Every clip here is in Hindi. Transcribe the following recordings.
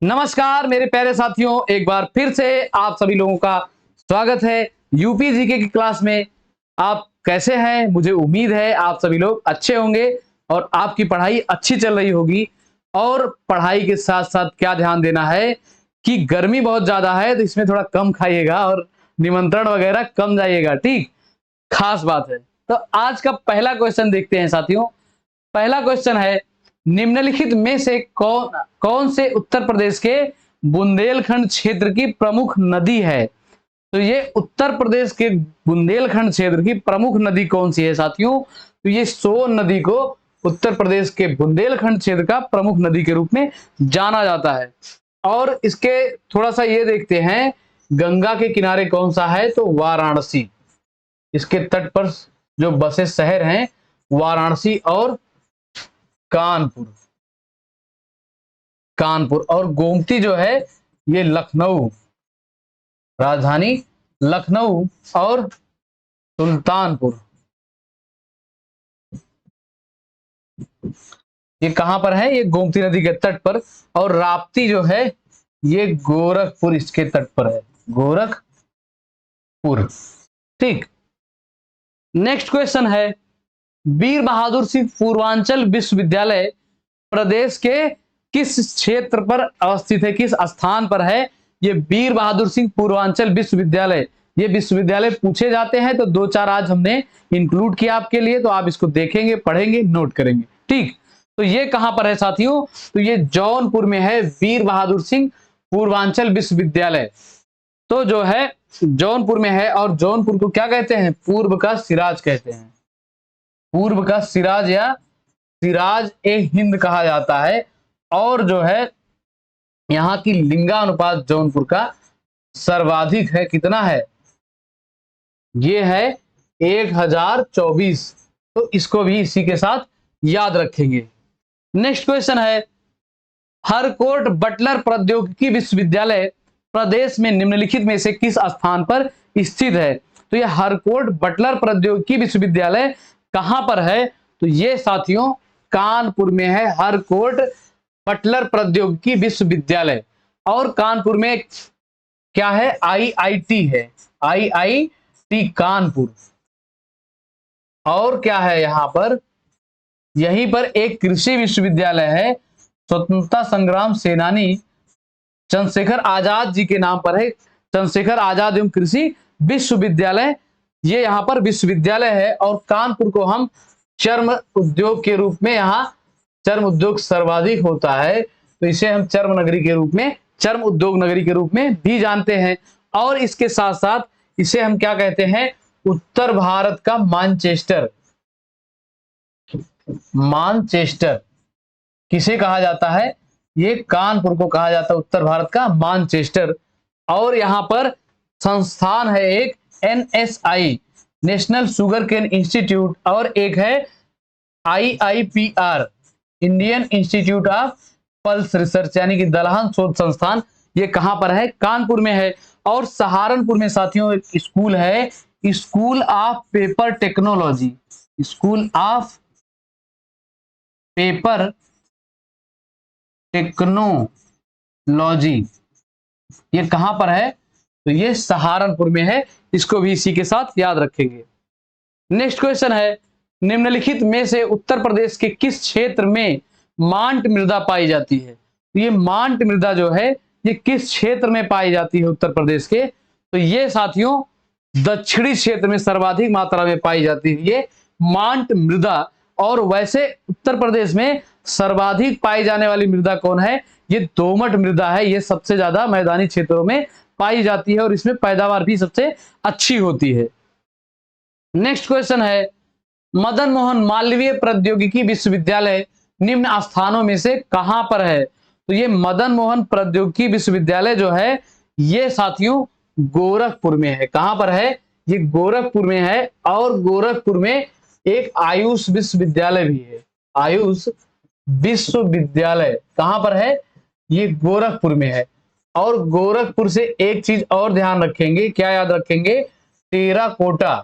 नमस्कार मेरे प्यारे साथियों, एक बार फिर से आप सभी लोगों का स्वागत है यूपी जीके की क्लास में। आप कैसे हैं? मुझे उम्मीद है आप सभी लोग अच्छे होंगे और आपकी पढ़ाई अच्छी चल रही होगी। और पढ़ाई के साथ साथ क्या ध्यान देना है कि गर्मी बहुत ज्यादा है, तो इसमें थोड़ा कम खाइएगा और निमंत्रण वगैरह कम जाइएगा। ठीक, खास बात है। तो आज का पहला क्वेश्चन देखते हैं साथियों। पहला क्वेश्चन है, निम्नलिखित में से कौन कौन से उत्तर प्रदेश के बुंदेलखंड क्षेत्र की प्रमुख नदी है? तो ये उत्तर प्रदेश के बुंदेलखंड क्षेत्र की प्रमुख नदी कौन सी है साथियों? तो ये सोन नदी को उत्तर प्रदेश के बुंदेलखंड क्षेत्र का प्रमुख नदी के रूप में जाना जाता है। और इसके थोड़ा सा ये देखते हैं, गंगा के किनारे कौन सा है? तो वाराणसी। इसके तट पर जो बसे शहर हैं वाराणसी और कानपुर। कानपुर और गोमती जो है ये लखनऊ, राजधानी लखनऊ और सुल्तानपुर। ये कहां पर है? ये गोमती नदी के तट पर। और राप्ती जो है ये गोरखपुर इसके तट पर है, गोरखपुर। ठीक, नेक्स्ट क्वेश्चन है, वीर बहादुर सिंह पूर्वांचल विश्वविद्यालय प्रदेश के किस क्षेत्र पर अवस्थित है, किस स्थान पर है? ये वीर बहादुर सिंह पूर्वांचल विश्वविद्यालय, ये विश्वविद्यालय पूछे जाते हैं, तो दो चार आज हमने इंक्लूड किया आपके लिए, तो आप इसको देखेंगे, पढ़ेंगे, नोट करेंगे। ठीक, तो ये कहां पर है साथियों? तो ये जौनपुर में है, वीर बहादुर सिंह पूर्वांचल विश्वविद्यालय। तो जो है जौनपुर में है। और जौनपुर को क्या कहते हैं? पूर्व का सिराज कहते हैं। पूर्व का सिराज या सिराज ए हिंद कहा जाता है। और जो है यहाँ की लिंगानुपात जौनपुर का सर्वाधिक है। कितना है? ये है 1024। तो इसको भी इसी के साथ याद रखेंगे। नेक्स्ट क्वेश्चन है, हरकोट बटलर प्रौद्योगिकी विश्वविद्यालय प्रदेश में निम्नलिखित में से किस स्थान पर स्थित है? तो यह हरकोट बटलर प्रौद्योगिकी विश्वविद्यालय कहां पर है? तो ये साथियों कानपुर में है, हरकोट बटलर प्रौद्योगिकी विश्वविद्यालय। और कानपुर में क्या है? आईआईटी है, आईआईटी कानपुर। और क्या है यहां पर? यहीं पर एक कृषि विश्वविद्यालय है, स्वतंत्रता संग्राम सेनानी चंद्रशेखर आजाद जी के नाम पर है, चंद्रशेखर आजाद एवं कृषि विश्वविद्यालय। ये यहाँ पर विश्वविद्यालय है। और कानपुर को हम चर्म उद्योग के रूप में, यहाँ चर्म उद्योग सर्वाधिक होता है, तो इसे हम चर्म नगरी के रूप में, चर्म उद्योग नगरी के रूप में भी जानते हैं। और इसके साथ साथ इसे हम क्या कहते हैं? उत्तर भारत का मानचेस्टर। मानचेस्टर किसे कहा जाता है? ये कानपुर को कहा जाता है उत्तर भारत का मानचेस्टर। और यहां पर संस्थान है एक NSI, National Sugar Cane Institute, और एक है IIPR, Indian Institute of Pulse Research, यानी कि दलहन शोध संस्थान। ये कहां पर है? कानपुर में है। और सहारनपुर में साथियों एक स्कूल है, school of paper technology, school of paper technology. ये कहां पर है? तो ये सहारनपुर में है। इसको भी इसी के साथ याद रखेंगे। नेक्स्ट क्वेश्चन है, निम्नलिखित में से उत्तर प्रदेश के किस क्षेत्र में मांट मृदा पाई जाती है? तो ये मांट मृदा जो है ये किस क्षेत्र में पाई जाती है उत्तर प्रदेश के? तो ये साथियों दक्षिणी क्षेत्र में सर्वाधिक मात्रा में पाई जाती है ये मांट मृदा। और वैसे उत्तर प्रदेश में सर्वाधिक पाई जाने वाली मृदा कौन है? ये दोमट मृदा है। ये सबसे ज्यादा मैदानी क्षेत्रों में पाई जाती है और इसमें पैदावार भी सबसे अच्छी होती है। नेक्स्ट क्वेश्चन है, मदन मोहन मालवीय प्रौद्योगिकी विश्वविद्यालय निम्न स्थानों में से कहां पर है? तो ये मदन मोहन प्रौद्योगिकी विश्वविद्यालय जो है ये साथियों गोरखपुर में है। कहां पर है? ये गोरखपुर में है। और गोरखपुर में एक आयुष विश्वविद्यालय भी है, आयुष विश्वविद्यालय कहां पर है? ये गोरखपुर में है। और गोरखपुर से एक चीज और ध्यान रखेंगे, क्या याद रखेंगे? टेराकोटा।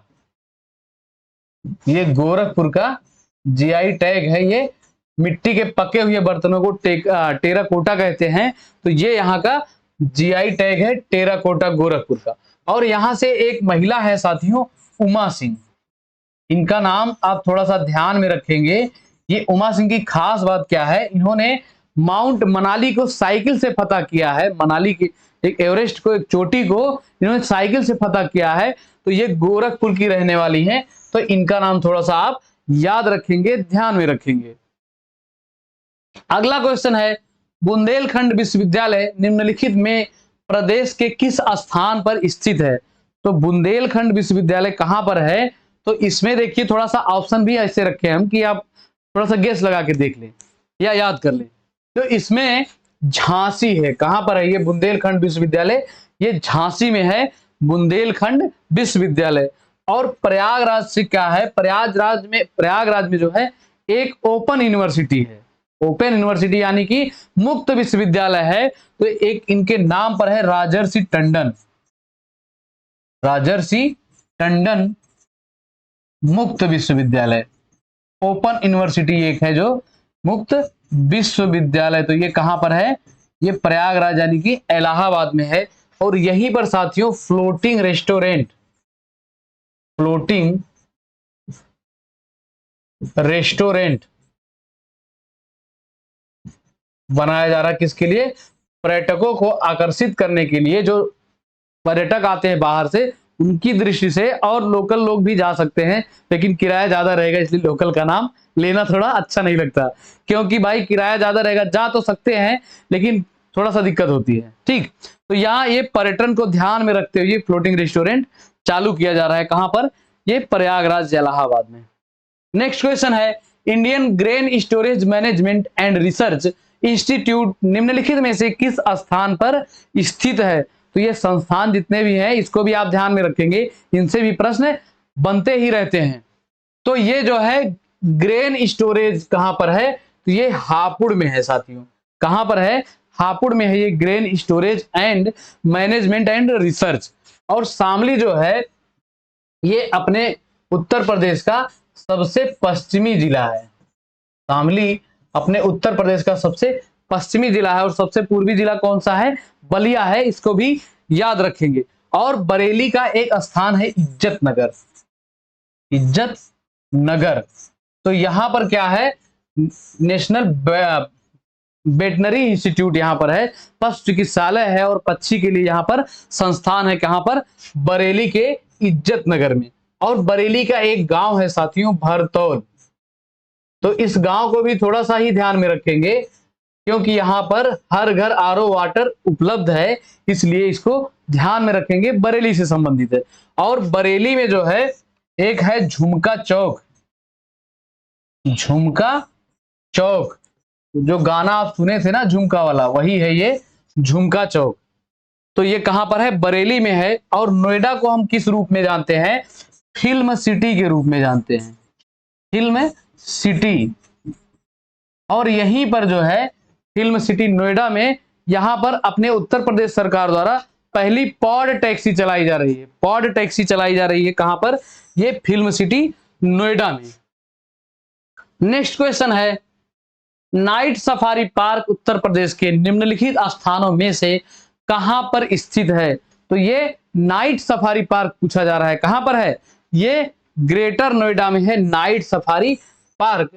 ये गोरखपुर का जीआई टैग है ये मिट्टी के पके हुए बर्तनों को टेराकोटा कहते हैं। तो ये यहाँ का जीआई टैग है टेराकोटा गोरखपुर का। और यहां से एक महिला है साथियों, उमा सिंह। इनका नाम आप थोड़ा सा ध्यान में रखेंगे। ये उमा सिंह की खास बात क्या है, इन्होंने माउंट मनाली को साइकिल से फतह किया है। मनाली की एक एवरेस्ट को, एक चोटी को इन्होंने साइकिल से फतह किया है। तो ये गोरखपुर की रहने वाली हैं। तो इनका नाम थोड़ा सा आप याद रखेंगे, ध्यान में रखेंगे। अगला क्वेश्चन है, बुंदेलखंड विश्वविद्यालय निम्नलिखित में प्रदेश के किस स्थान पर स्थित है? तो बुंदेलखंड विश्वविद्यालय कहां पर है? तो इसमें देखिए थोड़ा सा ऑप्शन भी ऐसे रखे हम कि आप थोड़ा सा गेस लगा के देख लें या याद कर लें। तो इसमें झांसी है। कहां पर है ये बुंदेलखंड विश्वविद्यालय? ये झांसी में है बुंदेलखंड विश्वविद्यालय। और प्रयागराज से क्या है, प्रयागराज में जो है एक ओपन यूनिवर्सिटी है। ओपन यूनिवर्सिटी यानी कि मुक्त विश्वविद्यालय है। तो एक इनके नाम पर है राजर्षि टंडन, राजर्षि टंडन मुक्त विश्वविद्यालय। ओपन यूनिवर्सिटी एक है जो मुक्त विश्वविद्यालय। तो ये कहां पर है? ये प्रयागराज यानी कि इलाहाबाद में है। और यहीं पर साथियों फ्लोटिंग रेस्टोरेंट बनाया जा रहा है। किसके लिए? पर्यटकों को आकर्षित करने के लिए। जो पर्यटक आते हैं बाहर से उनकी दृष्टि से, और लोकल लोग भी जा सकते हैं, लेकिन किराया ज्यादा रहेगा, इसलिए लोकल का नाम लेना थोड़ा अच्छा नहीं लगता। क्योंकि भाई किराया ज्यादा रहेगा, जा तो सकते हैं लेकिन थोड़ा सा दिक्कत होती है। ठीक, तो यहाँ ये पर्यटन को ध्यान में रखते हुए फ्लोटिंग रेस्टोरेंट चालू किया जा रहा है। कहां पर? ये प्रयागराज इलाहाबाद में। नेक्स्ट क्वेश्चन है, Indian grain storage management and research institute निम्नलिखित में से किस स्थान पर स्थित है? तो ये संस्थान जितने भी हैं इसको भी आप ध्यान में रखेंगे, इनसे भी प्रश्न बनते ही रहते हैं। तो ये जो है ग्रेन स्टोरेज कहां पर है? तो ये हापुड़ में है साथियों। कहां पर है? हापुड़ में है ये grain storage and management and research. और शामली जो है ये अपने उत्तर प्रदेश का सबसे पश्चिमी जिला है। शामली अपने उत्तर प्रदेश का सबसे पश्चिमी जिला है। और सबसे पूर्वी जिला कौन सा है? बलिया है, इसको भी याद रखेंगे। और बरेली का एक स्थान है इज्जत नगर, इज्जत नगर। तो यहां पर क्या है? नेशनल वेटनरी इंस्टीट्यूट यहां पर है, पशु चिकित्सालय है और पक्षी के लिए यहां पर संस्थान है। कहां पर? बरेली के इज्जत नगर में। और बरेली का एक गांव है साथियों भरतौल। तो इस गांव को भी थोड़ा सा ही ध्यान में रखेंगे, क्योंकि यहां पर हर घर आरओ वाटर उपलब्ध है, इसलिए इसको ध्यान में रखेंगे, बरेली से संबंधित है। और बरेली में जो है एक है झुमका चौक, झुमका चौक, जो गाना आप सुने थे ना झुमका वाला, वही है ये झुमका चौक। तो ये कहां पर है? बरेली में है। और नोएडा को हम किस रूप में जानते हैं? फिल्म सिटी के रूप में जानते हैं, फिल्म सिटी। और यहीं पर जो है फिल्म सिटी नोएडा में, यहां पर अपने उत्तर प्रदेश सरकार द्वारा पहली पॉड टैक्सी चलाई जा रही है। पॉड टैक्सी चलाई जा रही है कहां पर? ये फिल्म सिटी नोएडा में। नेक्स्ट क्वेश्चन है, night safari park Uttar Pradesh के निम्नलिखित स्थानों में से कहां पर स्थित है? तो ये नाइट सफारी पार्क पूछा जा रहा है। कहां पर है? ये ग्रेटर नोएडा में है नाइट सफारी पार्क।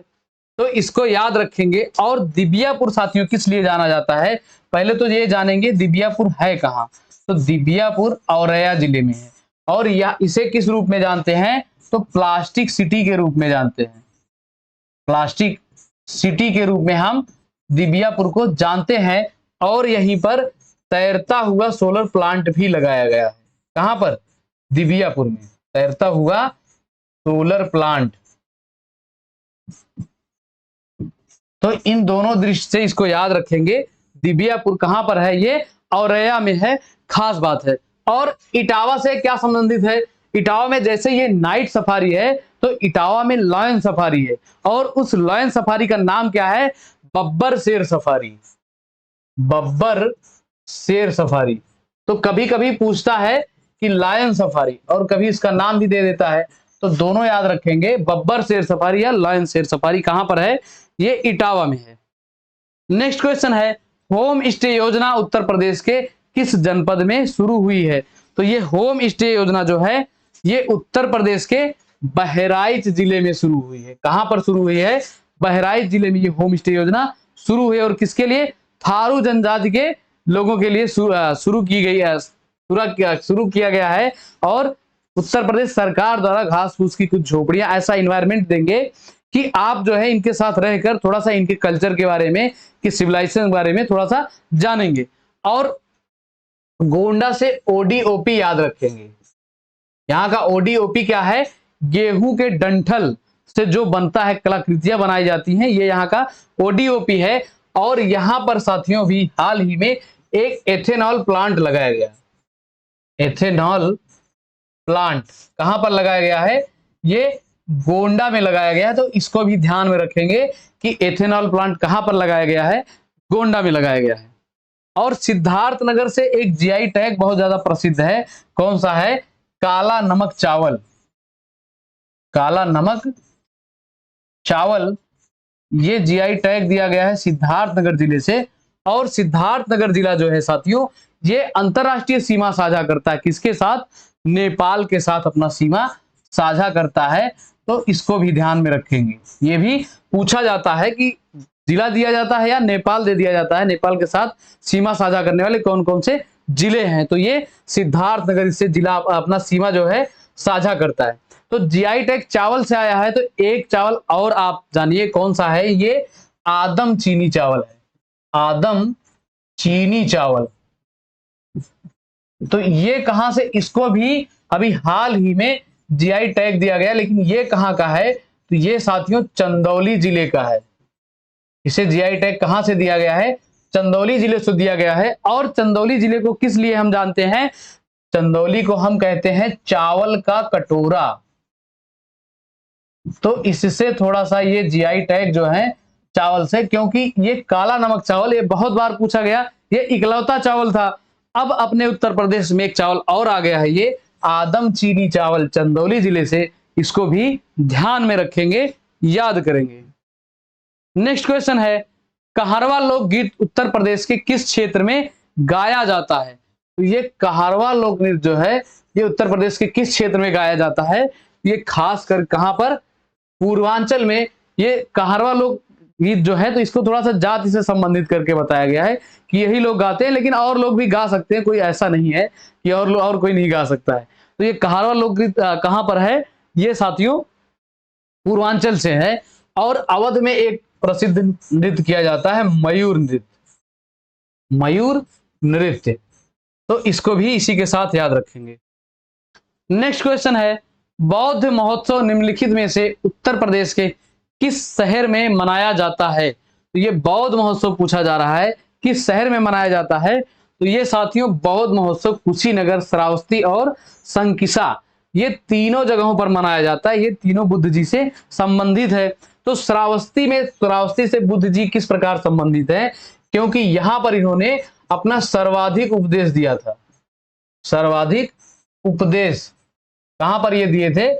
तो इसको याद रखेंगे। और दिबियापुर साथियों किस लिए जाना जाता है? पहले तो ये जानेंगे दिबियापुर है कहां। तो दिबियापुर औरैया जिले में है। और या इसे किस रूप में जानते हैं? तो प्लास्टिक सिटी के रूप में जानते हैं। प्लास्टिक सिटी के रूप में हम दिबियापुर को जानते हैं। और यहीं पर तैरता हुआ सोलर प्लांट भी लगाया गया है। कहां पर? दिबियापुर में तैरता हुआ सोलर प्लांट। तो इन दोनों दृष्टि से इसको याद रखेंगे। दिबियापुर कहां पर है? ये औरैया में है, खास बात है। और इटावा से क्या संबंधित है? इटावा में जैसे ये नाइट सफारी है, तो इटावा में लॉयन सफारी है। और उस लॉयन सफारी का नाम क्या है? बब्बर शेर सफारी, बब्बर शेर सफारी। तो कभी कभी पूछता है कि लायन सफारी, और कभी इसका नाम भी दे देता है। तो दोनों याद रखेंगे। बब्बर शेर सफारी या लायन शेर सफारी कहां पर है? ये इटावा में है। नेक्स्ट क्वेश्चन है, होम स्टे योजना उत्तर प्रदेश के किस जनपद में शुरू हुई है? तो ये होम स्टे योजना जो है ये उत्तर प्रदेश के बहराइच जिले में शुरू हुई है। कहां पर शुरू हुई है? बहराइच जिले में ये होम स्टे योजना शुरू हुई है। और किसके लिए? थारू जनजाति के लोगों के लिए शुरू की गई है, शुरू किया गया है। और उत्तर प्रदेश सरकार द्वारा घास फूस की कुछ झोपड़ियां, ऐसा इन्वायरमेंट देंगे कि आप जो है इनके साथ रहकर थोड़ा सा इनके कल्चर के बारे में, कि सिविलाइजेशन के बारे में थोड़ा सा जानेंगे। और गोंडा से ओडीओपी याद रखेंगे। यहाँ का ओडीओपी क्या है? गेहूं के डंठल से जो बनता है, कलाकृतियां बनाई जाती हैं, ये यहाँ का ओडीओपी है। और यहां पर साथियों भी हाल ही में एक एथेनॉल प्लांट लगाया गया। एथेनॉल प्लांट कहां पर लगाया गया है? ये गोंडा में लगाया गया है। तो इसको भी ध्यान में रखेंगे कि एथेनॉल प्लांट कहां पर लगाया गया है? गोंडा में लगाया गया है। और सिद्धार्थनगर से एक जीआई टैग बहुत ज्यादा प्रसिद्ध है। कौन सा है? काला नमक चावल। काला नमक चावल ये जीआई टैग दिया गया है सिद्धार्थनगर जिले से। और सिद्धार्थनगर जिला जो है साथियों, ये अंतरराष्ट्रीय सीमा साझा करता है। किसके साथ? नेपाल के साथ अपना सीमा साझा करता है। तो इसको भी ध्यान में रखेंगे। ये भी पूछा जाता है कि जिला दिया जाता है या नेपाल दे दिया जाता है, नेपाल के साथ सीमा साझा करने वाले कौन कौन से जिले हैं? तो ये सिद्धार्थनगर इससे जिला अपना सीमा जो है साझा करता है। तो जीआई टैग चावल से आया है। तो एक चावल और आप जानिए कौन सा है? ये आदम चीनी चावल है। आदम चीनी चावल। तो ये कहां से? इसको भी अभी हाल ही में जीआई टैग दिया गया, लेकिन ये कहां का है? तो ये साथियों चंदौली जिले का है। इसे जीआई टैग कहां से दिया गया है? चंदौली जिले से दिया गया है। और चंदौली जिले को किस लिए हम जानते हैं? चंदौली को हम कहते हैं चावल का कटोरा। तो इससे थोड़ा सा ये जीआई टैग जो है चावल से, क्योंकि ये काला नमक चावल ये बहुत बार पूछा गया, ये इकलौता चावल था। अब अपने उत्तर प्रदेश में एक चावल और आ गया है, ये आदम चीनी चावल चंदौली जिले से। इसको भी ध्यान में रखेंगे, याद करेंगे। नेक्स्ट क्वेश्चन है, कहारवा लोकगीत उत्तर प्रदेश के किस क्षेत्र में गाया जाता है? तो ये कहारवा लोक नृत्य जो है ये उत्तर प्रदेश के किस क्षेत्र में गाया जाता है? ये खास कर कहां पर? पूर्वांचल में। ये कहारवा लोक गीत जो है, तो इसको थोड़ा सा जाति से संबंधित करके बताया गया है कि यही लोग गाते हैं, लेकिन और लोग भी गा सकते हैं, कोई ऐसा नहीं है कि और कोई नहीं गा सकता है। तो ये कहारवा लोकगीत कहां पर है? ये साथियों पूर्वांचल से है। और अवध में एक प्रसिद्ध नृत्य किया जाता है, मयूर नृत्य। मयूर नृत्य, तो इसको भी इसी के साथ याद रखेंगे। नेक्स्ट क्वेश्चन है, बौद्ध महोत्सव निम्नलिखित में से उत्तर प्रदेश के किस शहर में मनाया जाता है? तो ये बौद्ध महोत्सव पूछा जा रहा है, किस शहर में मनाया जाता है? तो ये साथियों बौद्ध महोत्सव कुशीनगर, श्रावस्ती और संकिसा, ये तीनों जगहों पर मनाया जाता है। ये तीनों बुद्ध जी से संबंधित है। तो श्रावस्ती से बुद्ध जी किस प्रकार संबंधित है? क्योंकि यहां पर इन्होंने अपना सर्वाधिक उपदेश दिया था। सर्वाधिक उपदेश कहां पर ये दिए थे?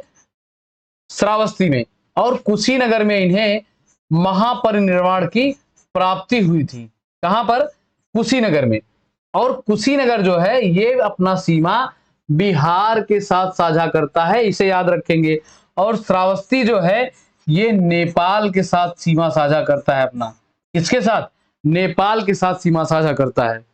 श्रावस्ती में। और कुशीनगर में इन्हें महापरिनिर्वाण की प्राप्ति हुई थी। कहां पर? कुशीनगर में। और कुशीनगर जो है ये अपना सीमा बिहार के साथ साझा करता है, इसे याद रखेंगे। और श्रावस्ती जो है ये नेपाल के साथ सीमा साझा करता है अपना। किसके साथ? नेपाल के साथ सीमा साझा करता है।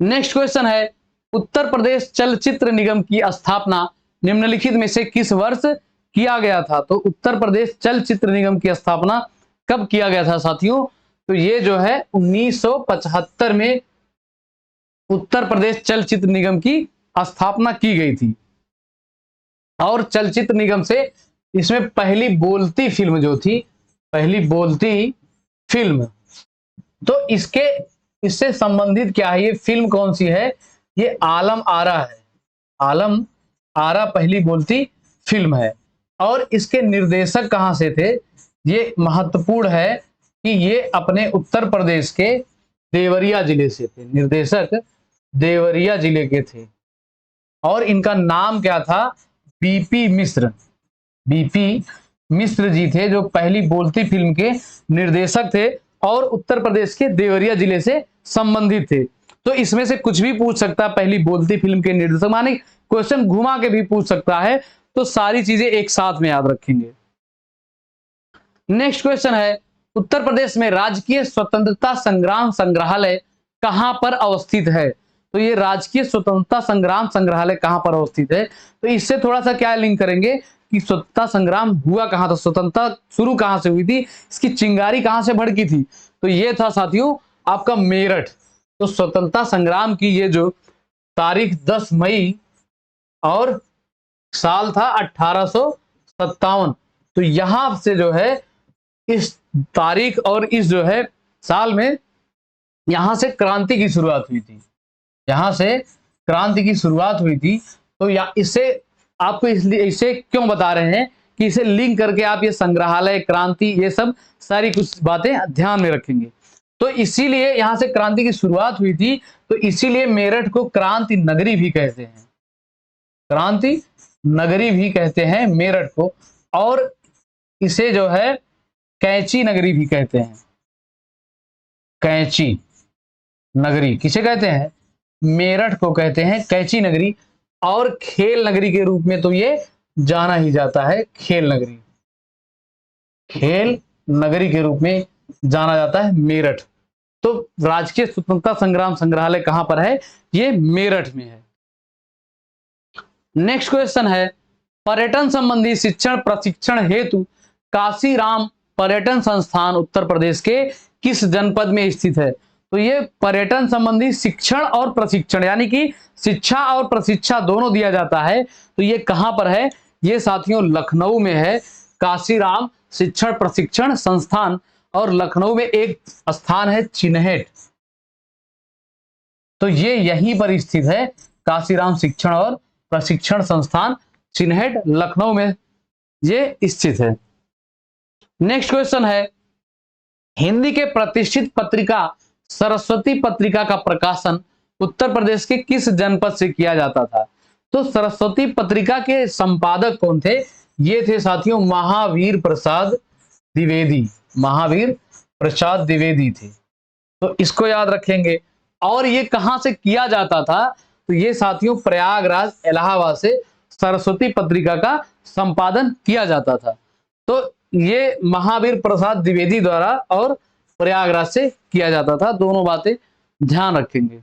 नेक्स्ट क्वेश्चन है, उत्तर प्रदेश चलचित्र निगम की स्थापना निम्नलिखित में से किस वर्ष किया गया था? तो उत्तर प्रदेश चलचित्र निगम की स्थापना कब किया गया था साथियों? तो ये जो है 1975 में उत्तर प्रदेश चलचित्र निगम की स्थापना की गई थी। और चलचित्र निगम से इसमें पहली बोलती फिल्म जो थी, पहली बोलती फिल्म, तो इससे संबंधित क्या है? ये फिल्म कौन सी है? ये आलम आरा है। आलम आरा पहली बोलती फिल्म है। और इसके निर्देशक कहां से थे? ये महत्वपूर्ण है कि ये अपने उत्तर प्रदेश के देवरिया जिले से थे। निर्देशक देवरिया जिले के थे। और इनका नाम क्या था? बीपी मिश्र। बीपी मिश्र जी थे जो पहली बोलती फिल्म के निर्देशक थे और उत्तर प्रदेश के देवरिया जिले से संबंधित थे। तो इसमें से कुछ भी पूछ सकता है, पहली बोलती फिल्म के निर्देशक, माने क्वेश्चन घुमा के भी पूछ सकता है, तो सारी चीजें एक साथ में याद रखेंगे। नेक्स्ट क्वेश्चन है, उत्तर प्रदेश में राजकीय स्वतंत्रता संग्राम संग्रहालय कहां पर अवस्थित है? तो ये राजकीय स्वतंत्रता संग्राम संग्रहालय कहां पर अवस्थित है? तो इससे थोड़ा सा क्या लिंक करेंगे कि स्वतंत्रता संग्राम हुआ कहां था, स्वतंत्रता शुरू कहां से हुई थी, इसकी चिंगारी कहां से भड़की थी? तो ये था साथियों आपका मेरठ। तो स्वतंत्रता संग्राम की ये जो तारीख 10 मई और साल था 1857, तो यहां से जो है इस तारीख और इस जो है साल में यहां से क्रांति की शुरुआत हुई थी, यहां से क्रांति की शुरुआत हुई थी। तो या इसे आपको इसलिए इसे क्यों बता रहे हैं कि इसे लिंक करके आप ये संग्रहालय, क्रांति, ये सब सारी कुछ बातें ध्यान में रखेंगे। तो इसीलिए यहां से क्रांति की शुरुआत हुई थी, तो इसीलिए मेरठ को क्रांति नगरी भी कहते हैं, क्रांति नगरी भी कहते हैं मेरठ को। और इसे जो है कैंची नगरी भी कहते हैं, कैंची नगरी किसे कहते हैं? मेरठ को कहते हैं कैंची नगरी। और खेल नगरी के रूप में तो ये जाना ही जाता है, खेल नगरी, खेल नगरी के रूप में जाना जाता है मेरठ। तो राजकीय स्वतंत्रता संग्राम संग्रहालय कहां पर है? ये मेरठ में है। नेक्स्ट क्वेश्चन है, पर्यटन संबंधी शिक्षण प्रशिक्षण हेतु काशीराम पर्यटन संस्थान उत्तर प्रदेश के किस जनपद में स्थित है? तो ये पर्यटन संबंधी शिक्षण और प्रशिक्षण यानी कि शिक्षा और प्रशिक्षा दोनों दिया जाता है, तो ये कहां पर है? ये साथियों लखनऊ में है, काशीराम शिक्षण प्रशिक्षण संस्थान। और लखनऊ में एक स्थान है चिन्हेट, तो ये यहीं पर स्थित है, काशीराम शिक्षण और प्रशिक्षण संस्थान चिन्हेट लखनऊ में ये स्थित है। नेक्स्ट क्वेश्चन है, हिंदी के प्रतिष्ठित पत्रिका सरस्वती पत्रिका का प्रकाशन उत्तर प्रदेश के किस जनपद से किया जाता था? तो सरस्वती पत्रिका के संपादक कौन थे? ये थे साथियों महावीर प्रसाद द्विवेदी, महावीर प्रसाद द्विवेदी थे, तो इसको याद रखेंगे। और ये कहां से किया जाता था? तो ये साथियों प्रयागराज इलाहाबाद से सरस्वती पत्रिका का संपादन किया जाता था। तो ये महावीर प्रसाद द्विवेदी द्वारा और प्रयागराज से किया जाता था, दोनों बातें ध्यान रखेंगे।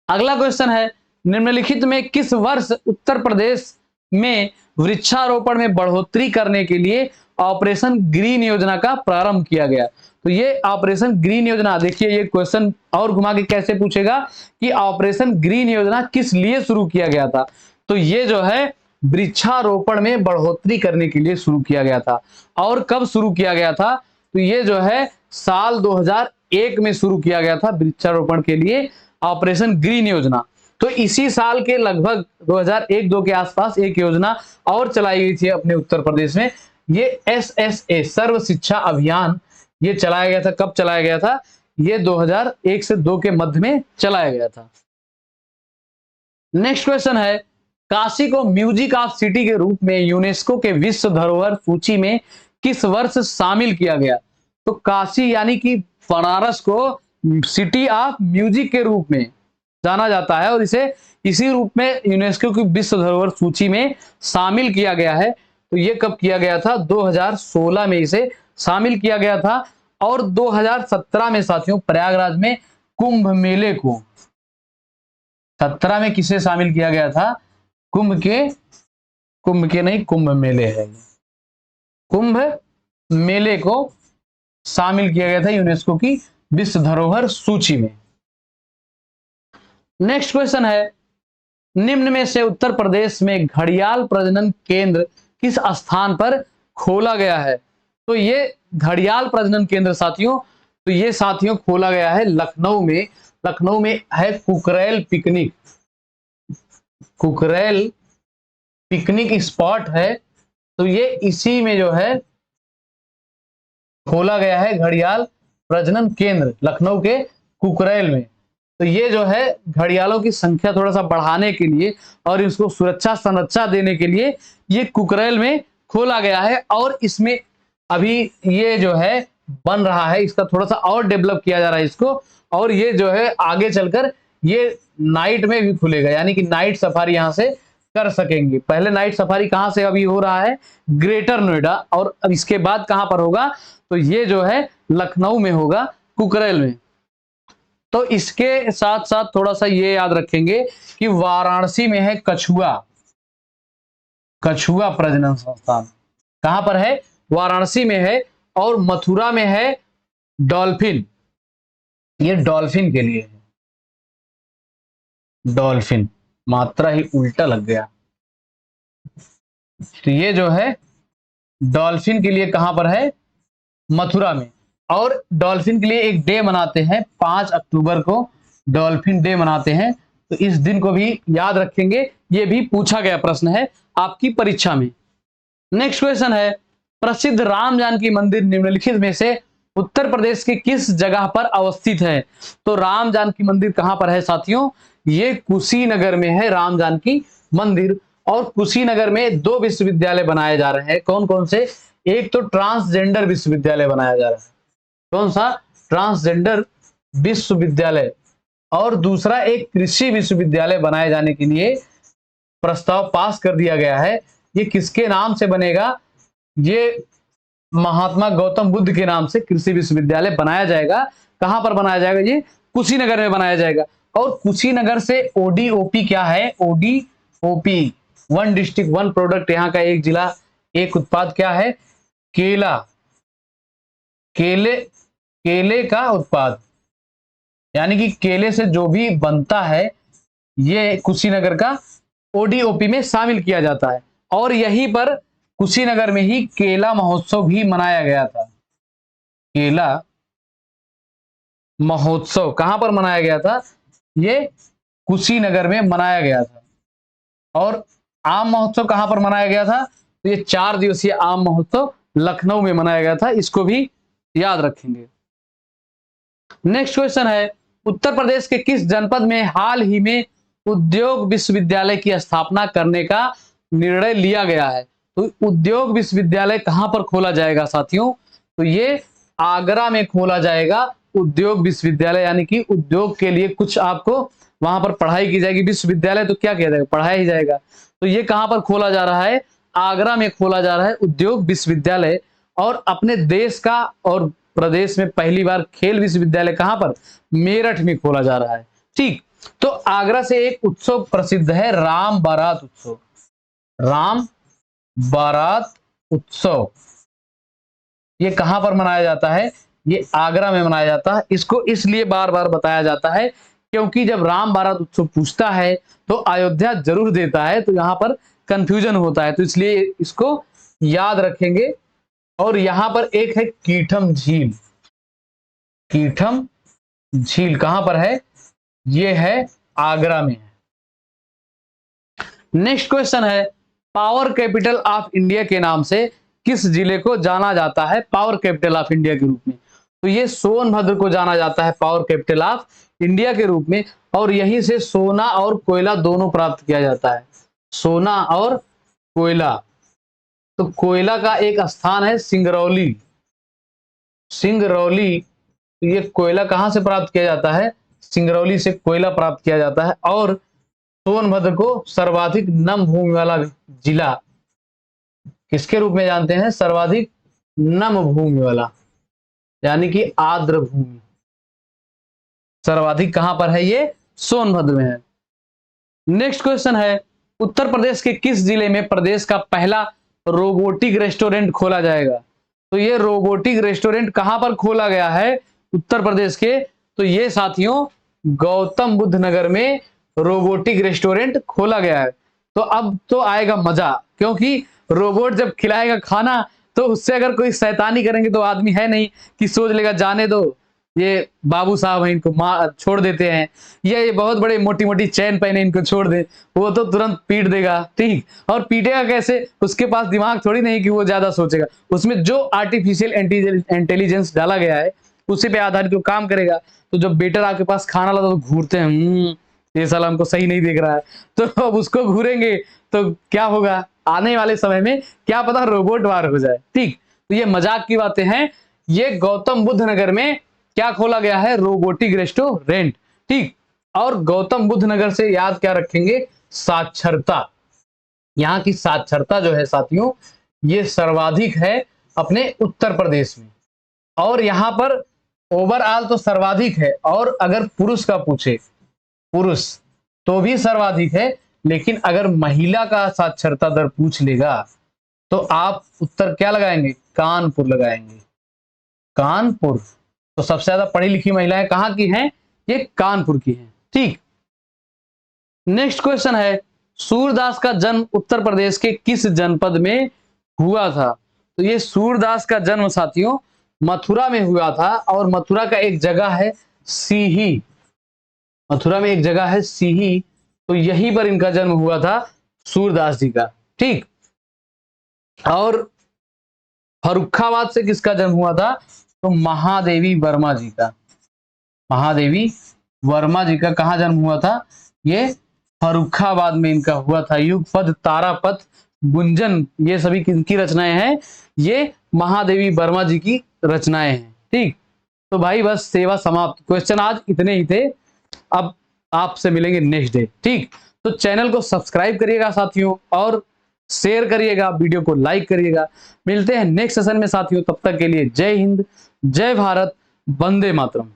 अगला क्वेश्चन है, निम्नलिखित में किस वर्ष उत्तर प्रदेश में वृक्षारोपण में बढ़ोतरी करने के लिए ऑपरेशन ग्रीन योजना का प्रारंभ किया गया? तो ये ऑपरेशन ग्रीन योजना, देखिए ये क्वेश्चन और घुमा के कैसे पूछेगा कि ऑपरेशन ग्रीन योजना किस लिए शुरू किया गया था? तो ये जो है वृक्षारोपण में बढ़ोतरी करने के लिए शुरू किया गया था। और कब शुरू किया गया था? तो ये जो है साल 2001 में शुरू किया गया था वृक्षारोपण के लिए ऑपरेशन ग्रीन योजना। तो इसी साल के लगभग 2001-2 के आसपास एक योजना और चलाई गई थी अपने उत्तर प्रदेश में, ये SSA सर्व शिक्षा अभियान, ये चलाया गया था। कब चलाया गया था? ये 2001 से 2 के मध्य में चलाया गया था। नेक्स्ट क्वेश्चन है, काशी को म्यूजिक ऑफ सिटी के रूप में यूनेस्को के विश्व धरोहर सूची में किस वर्ष शामिल किया गया? तो काशी यानी कि बनारस को सिटी ऑफ म्यूजिक के रूप में जाना जाता है और इसे इसी रूप में यूनेस्को की विश्व धरोहर सूची में शामिल किया गया है। तो ये कब किया गया था? 2016 में इसे शामिल किया गया था। और 2017 में साथियों प्रयागराज में कुंभ मेले को, 17 में किसे शामिल किया गया था? कुंभ के नहीं, कुंभ मेले है, कुंभ मेले को शामिल किया गया था यूनेस्को की विश्व धरोहर सूची में। नेक्स्ट क्वेश्चन है, निम्न में से उत्तर प्रदेश में घड़ियाल प्रजनन केंद्र किस स्थान पर खोला गया है? तो ये घड़ियाल प्रजनन केंद्र साथियों, तो ये साथियों खोला गया है लखनऊ में। लखनऊ में है Kukrail picnic, Kukrail picnic spot है, तो ये इसी में जो है खोला गया है घड़ियाल प्रजनन केंद्र लखनऊ के कुकरेल में। तो ये जो है घड़ियालों की संख्या थोड़ा सा बढ़ाने के लिए और इसको सुरक्षा संरक्षा देने के लिए ये कुकरेल में खोला गया है, और इसमें अभी ये जो है बन रहा है, इसका थोड़ा सा और डेवलप किया जा रहा है इसको, और ये जो है आगे चलकर ये नाइट में भी खुलेगा, यानी कि नाइट सफारी यहां से कर सकेंगे। पहले नाइट सफारी कहां से अभी हो रहा है, ग्रेटर नोएडा, और अब इसके बाद कहां पर होगा, तो ये जो है लखनऊ में होगा, कुकरेल में। तो इसके साथ साथ थोड़ा सा ये याद रखेंगे कि वाराणसी में है कछुआ, कछुआ प्रजनन संस्थान कहां पर है, वाराणसी में है, और मथुरा में है डॉल्फिन, ये डॉल्फिन के लिए है, डॉल्फिन, मात्रा ही उल्टा लग गया। तो ये जो है डॉल्फिन के लिए कहां पर है, मथुरा में। और डॉल्फिन के लिए एक डे मनाते हैं 5 अक्टूबर को डॉल्फिन डे मनाते हैं, तो इस दिन को भी याद रखेंगे, ये भी पूछा गया प्रश्न है आपकी परीक्षा में। नेक्स्ट क्वेश्चन है, प्रसिद्ध राम जानकी मंदिर निम्नलिखित में से उत्तर प्रदेश के किस जगह पर अवस्थित है। तो राम जानकी मंदिर कहां पर है साथियों, ये कुशीनगर में है राम जानकी मंदिर। और कुशीनगर में 2 विश्वविद्यालय बनाए जा रहे हैं, कौन कौन से, एक तो ट्रांसजेंडर विश्वविद्यालय बनाया जा रहा है, कौन सा, ट्रांसजेंडर विश्वविद्यालय, और दूसरा एक कृषि विश्वविद्यालय बनाए जाने के लिए प्रस्ताव पास कर दिया गया है। ये किसके नाम से बनेगा, ये महात्मा गौतम बुद्ध के नाम से कृषि विश्वविद्यालय बनाया जाएगा। कहां पर बनाया जाएगा, ये कुशीनगर में बनाया जाएगा। और कुशीनगर से ओडीओपी क्या है, ओडीओपी, 1 डिस्ट्रिक्ट 1 प्रोडक्ट, यहाँ का एक जिला एक उत्पाद क्या है, केला, केले का उत्पाद, यानी कि केले से जो भी बनता है ये कुशीनगर का ओडीओपी में शामिल किया जाता है। और यहीं पर कुशीनगर में ही केला महोत्सव भी मनाया गया था, केला महोत्सव कहां पर मनाया गया था, ये कुशीनगर में मनाया गया था। और आम महोत्सव कहां पर मनाया गया था, तो ये 4 दिवसीय आम महोत्सव लखनऊ में मनाया गया था, इसको भी याद रखेंगे। नेक्स्ट क्वेश्चन है, उत्तर प्रदेश के किस जनपद में हाल ही में उद्योग विश्वविद्यालय की स्थापना करने का निर्णय लिया गया है। तो उद्योग विश्वविद्यालय कहां पर खोला जाएगा साथियों, तो ये आगरा में खोला जाएगा उद्योग विश्वविद्यालय, यानी कि उद्योग के लिए कुछ आपको वहां पर पढ़ाई की जाएगी। विश्वविद्यालय तो क्या किया जाएगा, पढ़ाया ही जाएगा। तो ये कहां पर खोला जा रहा है, आगरा में खोला जा रहा है उद्योग विश्वविद्यालय। और अपने देश का और प्रदेश में पहली बार खेल विश्वविद्यालय कहां पर, मेरठ में खोला जा रहा है। ठीक, तो आगरा से एक उत्सव प्रसिद्ध है, राम बारात उत्सव, राम बारात उत्सव, ये कहां पर मनाया जाता है, ये आगरा में मनाया जाता है। इसको इसलिए बार बार बताया जाता है क्योंकि जब राम बारात उत्सव पूछता है तो अयोध्या जरूर देता है, तो यहां पर कंफ्यूजन होता है, तो इसलिए इसको याद रखेंगे। और यहां पर एक है कीठम झील, कीठम झील कहां पर है, ये है आगरा में है। नेक्स्ट क्वेश्चन है, पावर कैपिटल ऑफ इंडिया के नाम से किस जिले को जाना जाता है पावर कैपिटल ऑफ इंडिया के रूप में। तो ये सोनभद्र को जाना जाता है पावर कैपिटल ऑफ इंडिया के रूप में। और यहीं से सोना और कोयला दोनों प्राप्त किया जाता है, सोना और कोयला। तो कोयला का एक स्थान है सिंगरौली, सिंगरौली, तो ये कोयला कहां से प्राप्त किया जाता है, सिंगरौली से कोयला प्राप्त किया जाता है। और सोनभद्र को सर्वाधिक नम भूमि वाला जिला किसके रूप में जानते हैं, सर्वाधिक नम भूमि वाला, यानी कि आर्द्र भूमि, सर्वाधिक कहां पर है, ये सोनभद्र में है। नेक्स्ट क्वेश्चन है, उत्तर प्रदेश के किस जिले में प्रदेश का पहला रोबोटिक रेस्टोरेंट खोला जाएगा। तो ये रोबोटिक रेस्टोरेंट कहां पर खोला गया है उत्तर प्रदेश के, तो ये साथियों गौतम बुद्ध नगर में रोबोटिक रेस्टोरेंट खोला गया है। तो अब तो आएगा मजा, क्योंकि रोबोट जब खिलाएगा खाना तो उससे अगर कोई शैतानी करेंगे तो आदमी है नहीं कि सोच लेगा जाने दो, ये बाबू साहब हैं इनको छोड़ देते हैं, या ये बहुत बड़े मोटी मोटी चैन पहने इनको छोड़ दे, वो तो तुरंत पीट देगा। ठीक, और पीटेगा कैसे, उसके पास दिमाग थोड़ी नहीं कि वो ज्यादा सोचेगा। उसमें जो आर्टिफिशियल इंटेलिजेंस डाला गया है उसी पे आधारित वो काम करेगा। तो जब बेटर आपके पास खाना लाता तो घूरते हैं, ये साला हमको सही नहीं देख रहा है, तो अब उसको घूरेंगे तो क्या होगा, आने वाले समय में क्या पता रोबोट वार हो जाए। ठीक, तो ये मजाक की बातें हैं। ये गौतम बुद्ध नगर में क्या खोला गया है, रोबोटिक रेस्टोरेंट। ठीक, और गौतम बुद्ध नगर से याद क्या रखेंगे, साक्षरता। यहाँ की साक्षरता जो है साथियों, ये सर्वाधिक है अपने उत्तर प्रदेश में। और यहाँ पर ओवरऑल तो सर्वाधिक है, और अगर पुरुष का पूछे, पुरुष तो भी सर्वाधिक है, लेकिन अगर महिला का साक्षरता दर पूछ लेगा तो आप उत्तर क्या लगाएंगे, कानपुर लगाएंगे। कानपुर, तो सबसे ज्यादा पढ़ी लिखी महिलाएं कहां की हैं, ये कानपुर की हैं। ठीक, नेक्स्ट क्वेश्चन है, सूरदास का जन्म उत्तर प्रदेश के किस जनपद में हुआ था। तो ये सूरदास का जन्म साथियों मथुरा में हुआ था, और मथुरा का एक जगह है सीही, मथुरा में एक जगह है सीही, तो यहीं पर इनका जन्म हुआ था सूरदास जी का। ठीक, और फर्रुखाबाद से किसका जन्म हुआ था, तो महादेवी वर्मा जी का। महादेवी वर्मा जी का कहां जन्म हुआ था, ये फर्रुखाबाद में इनका हुआ था। युगपद, तारापद, गुंजन, ये सभी किनकी रचनाएं हैं, ये महादेवी वर्मा जी की रचनाएं हैं। ठीक, तो भाई बस सेवा समाप्त, क्वेश्चन आज इतने ही थे। अब आपसे मिलेंगे नेक्स्ट डे। ठीक, तो चैनल को सब्सक्राइब करिएगा साथियों, और शेयर करिएगा, वीडियो को लाइक करिएगा। मिलते हैं नेक्स्ट सेशन में साथियों, तब तक के लिए जय हिंद, जय भारत, वंदे मातरम।